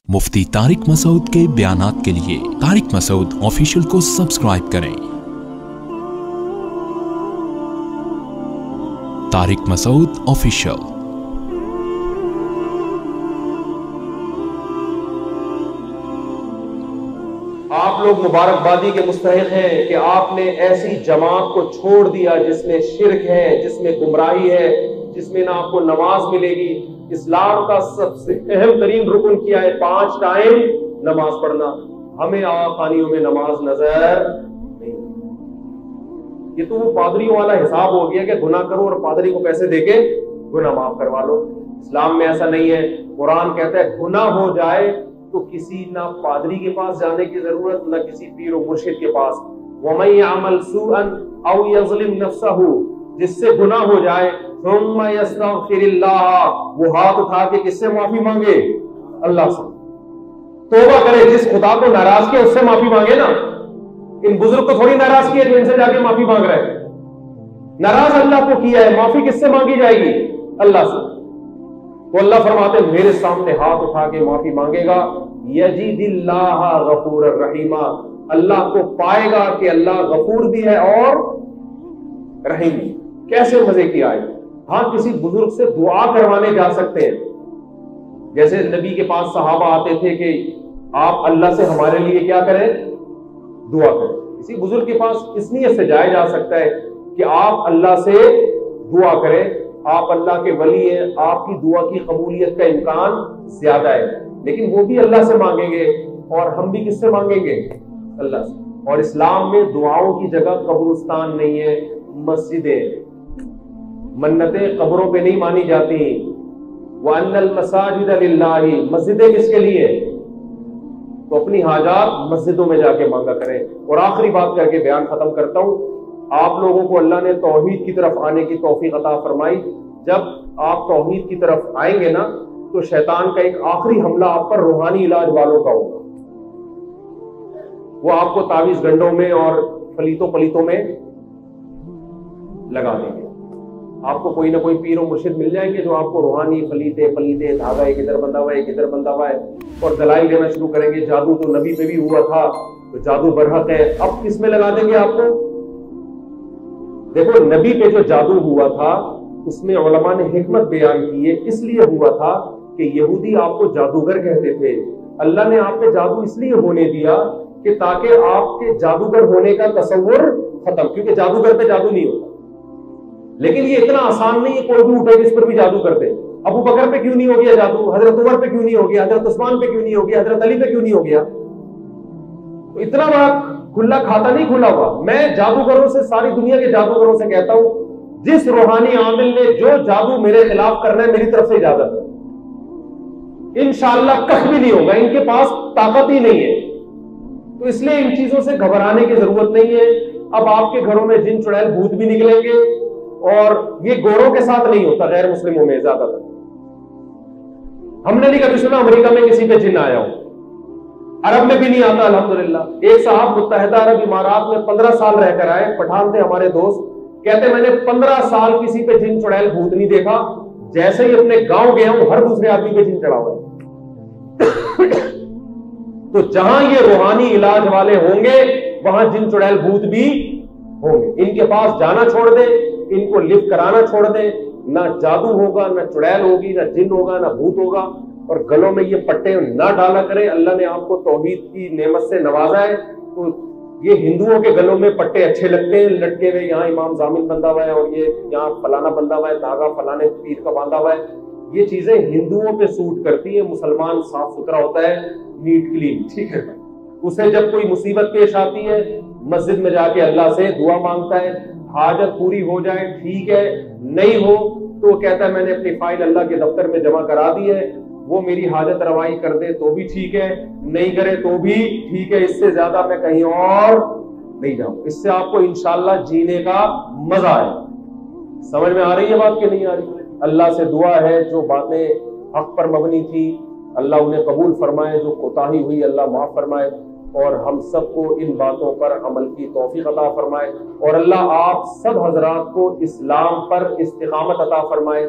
मुफ्ती तारिक मसूद के बयानात के लिए तारिक मसूद ऑफिशियल को सब्सक्राइब करें। तारिक मसूद ऑफिशियल। आप लोग मुबारकबादी के मुस्तहिक हैं कि आपने ऐसी जमात को छोड़ दिया जिसमें शिरक है, जिसमें गुमराही है, जिसमें ना आपको नमाज मिलेगी। इस्लाम का सबसे अहम तरीन रुकन किया है 5 टाइम नमाज पढ़ना। हमें आवाखानियों में नमाज नजर नहीं। ये तो वो पादरियों वाला हिसाब हो गया कि गुनाह करो और पादरी को पैसे देके गुनाह माफ करवा लो। इस्लाम में ऐसा नहीं है। कुरान कहता है गुनाह हो जाए तो किसी ना पादरी के पास जाने की जरूरत, ना किसी पीर और मुर्शिद के पास। वमन यअमल सूअन औ यज़लिम नफ्सहु, जिससे गुनाह हो जाए सुम्मा यस्तगफिरिल्लाह, वो हाथ उठा के किससे माफी मांगे? अल्लाह से। तौबा करे, जिस खुदा को नाराज किया उससे माफी मांगे ना। इन बुजुर्ग को थोड़ी नाराज किया जो इनसे जाके माफी मांग रहे हैं। नाराज अल्लाह को किया है, माफी किससे मांगी जाएगी? अल्लाह से। तो अल्लाह फरमाते मेरे सामने हाथ उठा के माफी मांगेगा, यजीदिल्लाह गफूर रहीमा, अल्लाह को पाएगा कि अल्लाह गफूर भी है और रहीम भी। कैसे मजे की आयत। हाँ, किसी बुजुर्ग से दुआ करवाने जा सकते हैं। जैसे नबी के पास सहाबा आते थे कि आप अल्लाह से हमारे लिए क्या करें? दुआ करें। किसी बुजुर्ग के पास इस नियत से जाया जा सकता है कि आप अल्लाह से दुआ करें। आप अल्लाह के वली हैं, आपकी दुआ की कबूलियत का इम्कान ज्यादा है। लेकिन वो भी अल्लाह से मांगेंगे और हम भी किससे मांगेंगे? अल्लाह से। और इस्लाम में दुआओं की जगह कब्रिस्तान नहीं है, मस्जिदें। मन्नतें कब्रों पे नहीं मानी जाती। वअन्नल मसाजिद लिल्लाहि, मस्जिदें किसके लिए? तो अपनी हाजात मस्जिदों में जाके मांगा करें। और आखिरी बात करके बयान खत्म करता हूं। आप लोगों को अल्लाह ने तौहीद की तरफ आने की तौफीक अता फरमाई। जब आप तौहीद की तरफ आएंगे ना तो शैतान का एक आखिरी हमला आप पर रूहानी इलाज वालों का होगा। वो आपको तावीज गंडों में और फलीतों पलीतों में लगा देंगे। आपको कोई ना कोई पीर और मुर्शिद मिल जाएंगे जो आपको रूहानी फलीते धागा एक इधर बंधा हुआ है, एक इधर बंधा हुआ है, और दलाइल देना शुरू करेंगे। जादू तो नबी पे भी हुआ था, तो जादू बरहक है। अब किस में लगा देंगे आपको? देखो, नबी पे जो जादू हुआ था उसमें उलमा ने हिकमत बयान की है। इसलिए हुआ था कि यहूदी आपको जादूगर कहते थे। अल्लाह ने आप पे जादू इसलिए होने दिया कि ताकि आपके जादूगर होने का तसव्वुर खत्म, क्योंकि जादूगर पे जादू नहीं होता। लेकिन ये इतना आसान नहीं है कोई भी उठे जिस पर भी जादू कर दे। अबू बकर पे क्यों नहीं हो गया जादू? हजरत उमर पे क्यों नहीं हो गया? हजरत उस्मान पे क्यों नहीं हो गया? हजरत अली पे क्यों नहीं हो गया? तो इतना बड़ा खुला खाता नहीं खुला हुआ। मैं जादूगरों से, सारी दुनिया के जादूगरों से कहता हूं, जिस रूहानी आमिल ने जो जादू मेरे खिलाफ करना है, मेरी तरफ से इजाजत है। इंशाअल्लाह कख भी नहीं होगा, इनके पास ताकत ही नहीं है। तो इसलिए इन चीजों से घबराने की जरूरत नहीं है। अब आपके घरों में जिन चुड़ैल भूत भी निकलेंगे, और ये गोरों के साथ नहीं होता, गैर मुस्लिमों में ज्यादातर। हमने नहीं कभी सुना अमेरिका में किसी पे जिन्न आया हो, अरब में भी नहीं आता अल्हम्दुलिल्लाह। एक साहब मुत्तहिदा अरब इमारात में 15 साल रहकर आए, पठान थे हमारे दोस्त, कहते मैंने 15 साल किसी पे जिन चुड़ैल भूत नहीं देखा। जैसे ही अपने गांव गया हूं, हर दूसरे आदमी पे जिन चढ़ा हुआ है। तो जहां ये रूहानी इलाज वाले होंगे वहां जिन चुड़ैल भूत भी होंगे। इनके पास जाना छोड़ दे, इनको लिफ्ट कराना छोड़ दे, ना जादू होगा, ना चुड़ैल होगी, ना जिन होगा, ना भूत होगा। और गलों में ये पट्टे ना डाला करें। अल्लाह ने आपको तौहीद की नेमत से नवाजा है, तो ये हिंदुओं के गलों में पट्टे अच्छे लगते हैं लटके हुए, यहाँ इमाम जामिन बंधा हुआ है और ये यहाँ फलाना बंधा हुआ है, धागा फलाने पीर का बांधा हुआ है। ये चीजें हिंदुओं पे सूट करती है। मुसलमान साफ सुथरा होता है, नीट क्लीन, ठीक है। उसे जब कोई मुसीबत पेश आती है, मस्जिद में जाके अल्लाह से दुआ मांगता है, हाजत पूरी हो जाए ठीक है, नहीं हो तो कहता है मैंने अपनी फाइल अल्लाह के दफ्तर में जमा करा दी है, वो मेरी हाजत रवाई कर दे तो भी ठीक है, नहीं करे तो भी ठीक है, इससे ज्यादा मैं कहीं और नहीं जाऊं। इससे आपको इंशाअल्लाह जीने का मजा है। समझ में आ रही है बात कि नहीं आ रही? अल्लाह से दुआ है, जो बातें हक पर मबनी थी अल्लाह उन्हें कबूल फरमाए, जो कोताही हुई अल्लाह माफ फरमाए, और हम सबको इन बातों पर अमल की तौफीक अता फरमाए। और अल्लाह आप सब हजरात को इस्लाम पर इस्तिकामत अता फरमाए।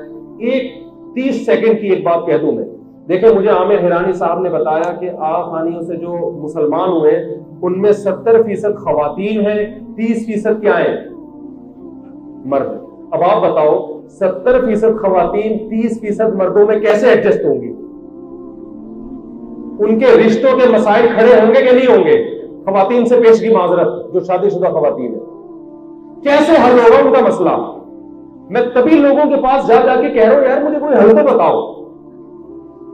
एक 30 सेकंड की एक बात कह दूं मैं, دیکھیں مجھے عامر حیرانی صاحب نے بتایا کہ آخانیوں سے جو مسلمان ہوئے ان میں 70% خواتین ہیں، 30% کیا ہیں؟ مرد۔ اب آپ بتاؤ 70% خواتین 30% مردوں میں کیسے ایڈجسٹ ہوں گی؟ ان کے رشتوں کے مسائل کھڑے ہوں گے کہ نہیں ہوں گے؟ خواتین سے پیشگی معذرت، جو شادی شدہ خواتین ہیں، کیسے حل ہوگا ان کا مسئلہ؟ میں تبھی لوگوں کے پاس جا کے کہہ رہا ہوں یار مجھے کوئی حل تو بتاؤ۔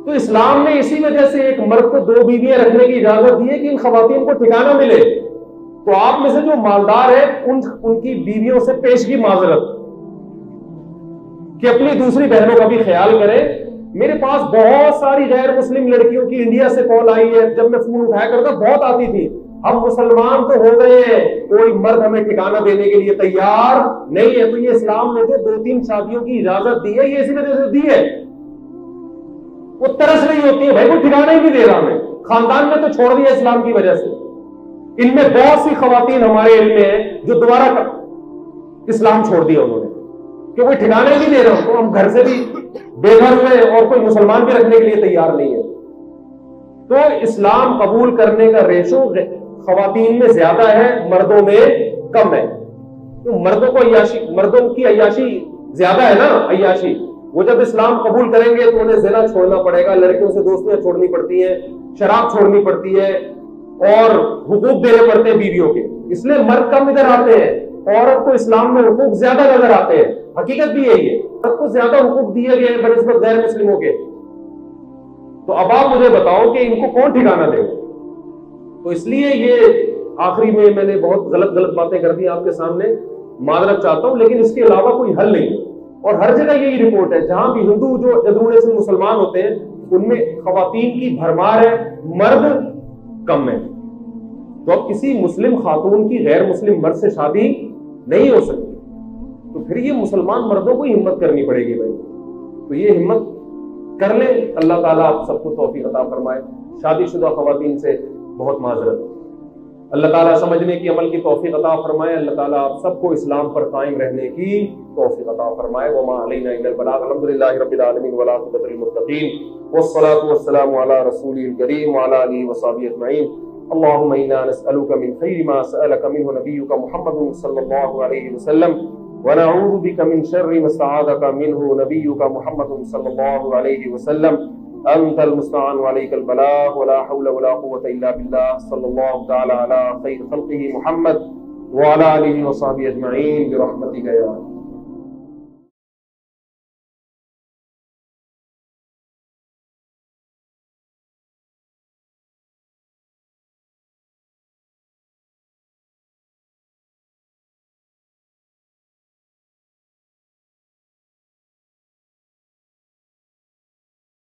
تو اسلام نے اسی وجہ سے ایک مرد کو 2 بیویاں رکھنے کی اجازت دی ہے کہ ان خواتین کو ٹھکانہ ملے۔ تو آپ میں سے جو مالدار ہے ان کی بیویوں سے پیشگی معذرت کہ اپنی دوسری بہنوں کا بھی خیال کریں۔ میرے پاس بہت ساری غیر مسلم لڑکیوں کی انڈیا سے کال آئی ہے، جب میں فون اٹھایا کرتا بہت آتی تھی۔ ہم مسلمان تو ہو گئے ہیں، کوئی مرد ہمیں ٹھکانہ دینے کے لیے تیار نہیں ہے۔ تو یہ اسلام نے جو 2-3 شادیوں کی اجازت دی ہے یہ اسی وجہ سے دی ہے۔ وہ ترس رہی ہوتی ہے بھائی کوئی ٹھکانہ ہی نہیں دے رہا، ہمیں خاندان نے تو چھوڑ دیا اسلام کی وجہ سے۔ ان میں بہت سی خواتین ہمارے علم میں ہیں جو دوبارہ اسلام چھوڑ دیا انہوں نے کہ کوئی ٹھکانہ ہی نہیں دے رہا، تو ہم گھر سے بھی بے گھر ہوئے اور کوئی مسلمان بھی رکھنے کے لیے تیار نہیں ہے۔ تو اسلام قبول کرنے کا ریشو خواتین میں زیادہ ہے، مردوں میں کم ہے۔ تو مردوں کی عیاشی زیادہ ہے نا، عیاشی۔ وہ جب اسلام قبول کریں گے تو انہیں زنا چھوڑنا پڑے گا، لڑکیوں سے دوستیاں چھوڑنی پڑتی ہیں، شراب چھوڑنی پڑتی ہے اور حقوق دینے پڑتے ہیں بیویوں کے۔ اس لیے مرد کم ادھر آتے ہیں، عورت کو اسلام میں حقوق زیادہ نظر آتے ہیں۔ حقیقت بھی یہی ہے، عورت کو زیادہ حقوق دیے گئے ہیں بنسبت غیر مسلموں کے۔ تو اب آپ مجھے بتاؤ کہ ان کو کون ٹھکانہ دے؟ تو اس لیے یہ آخری میں نے بہت غلط باتیں کر دی آپ کے سامنے، معذرت چاہتا ہوں، لیکن اس کے علاوہ کوئی حل نہیں۔ اور ہر جگہ یہی رپورٹ ہے، جہاں بھی ہندو جو ادرونے سے مسلمان ہوتے ہیں ان میں خواتین کی بھرمار ہے، مرد کم ہے۔ تو اب کسی مسلم خاتون کی غیر مسلم مرد سے شادی نہیں ہو سکتی، تو پھر یہ مسلمان مردوں کو ہی ہمت کرنی پڑے گی بھائی۔ تو یہ ہمت کر لیں، اللہ تعالیٰ آپ سب کو توفیق عطا فرمائے۔ شادی شدہ خواتین سے بہت معذرت، اللہ تعالیٰ سمجھنے کی عمل کی توفیق عطا فرمائے۔ اللہ تعالیٰ آپ سب کو اسلام پر قائم رہنے کی توفیق عطا فرمائے۔ وما علینا الا البلاغ، الحمدللہ رب العالمین والعاقبۃ للمتقین، والصلاۃ والسلام علی رسولہ الکریم وعلی آلہ وصحبہ اجمعین۔ اللهم انا نسألك من خير ما سألك منه نبيك محمد صلى الله عليه وسلم، ونعوذ بك من شر ما استعاذك منه نبيك محمد صلى الله عليه وسلم۔ انت المستعان وعليك البلاغ، ولا حول ولا قوة الا بالله، صلى الله تعالى على خير خلقه محمد وعلى آله وصحبه اجمعين برحمتك يا